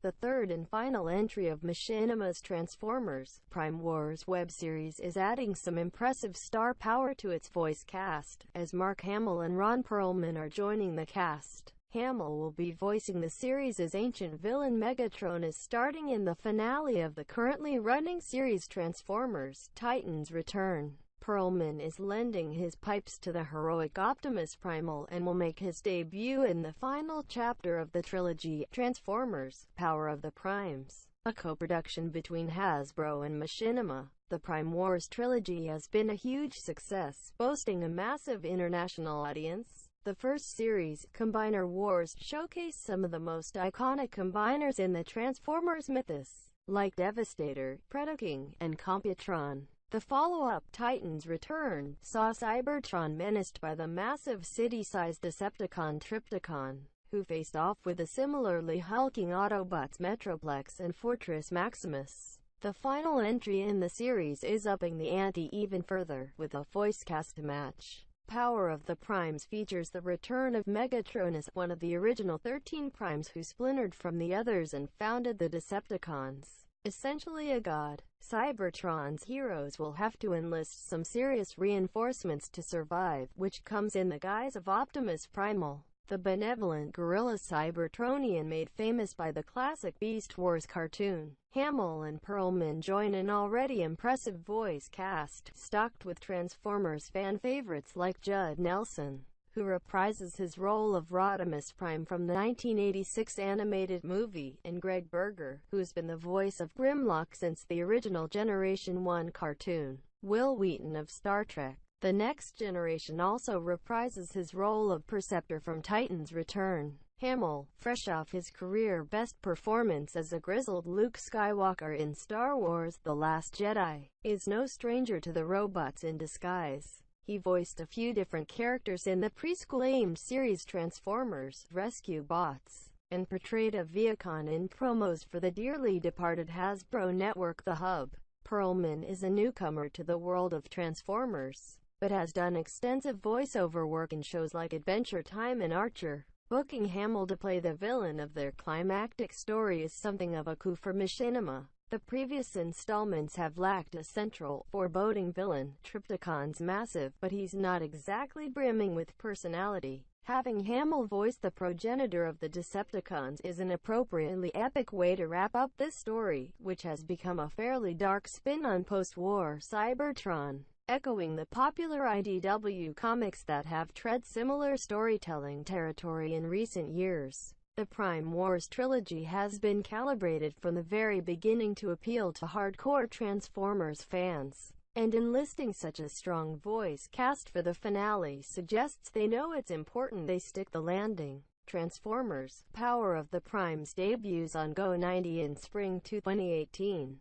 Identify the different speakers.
Speaker 1: The third and final entry of Machinima's Transformers Prime Wars web series is adding some impressive star power to its voice cast, as Mark Hamill and Ron Perlman are joining the cast. Hamill will be voicing the series' ancient villain Megatronus starting in the finale of the currently running series Transformers: Titans Return. Perlman is lending his pipes to the heroic Optimus Primal and will make his debut in the final chapter of the trilogy, Transformers: Power of the Primes, a co-production between Hasbro and Machinima. The Prime Wars trilogy has been a huge success, boasting a massive international audience. The first series, Combiner Wars, showcased some of the most iconic combiners in the Transformers mythos, like Devastator, Predaking, and Computron. The follow-up, Titans Return, saw Cybertron menaced by the massive city-sized Decepticon Trypticon, who faced off with the similarly hulking Autobots Metroplex and Fortress Maximus. The final entry in the series is upping the ante even further, with a voice cast match. Power of the Primes features the return of Megatronus, one of the original 13 Primes who splintered from the others and founded the Decepticons. Essentially a god, Cybertron's heroes will have to enlist some serious reinforcements to survive, which comes in the guise of Optimus Primal, the benevolent gorilla Cybertronian made famous by the classic Beast Wars cartoon. Hamill and Perlman join an already impressive voice cast, stocked with Transformers fan favorites like Judd Nelson, who reprises his role of Rodimus Prime from the 1986 animated movie, and Greg Berger, who's been the voice of Grimlock since the original Generation 1 cartoon. Will Wheaton of Star Trek: The Next Generation also reprises his role of Perceptor from Titans Return. Hamill, fresh off his career-best performance as a grizzled Luke Skywalker in Star Wars: The Last Jedi, is no stranger to the robots in disguise. He voiced a few different characters in the preschool-aimed series Transformers: Rescue Bots, and portrayed a Viacon in promos for the dearly departed Hasbro network The Hub. Perlman is a newcomer to the world of Transformers, but has done extensive voiceover work in shows like Adventure Time and Archer. Booking Hamill to play the villain of their climactic story is something of a coup for Machinima. The previous installments have lacked a central, foreboding villain. Trypticon's massive, but he's not exactly brimming with personality. Having Hamill voice the progenitor of the Decepticons is an appropriately epic way to wrap up this story, which has become a fairly dark spin on post-war Cybertron, echoing the popular IDW comics that have tread similar storytelling territory in recent years. The Prime Wars trilogy has been calibrated from the very beginning to appeal to hardcore Transformers fans, and enlisting such a strong voice cast for the finale suggests they know it's important they stick the landing. Transformers: Power of the Primes debuts on Go 90 in spring 2018.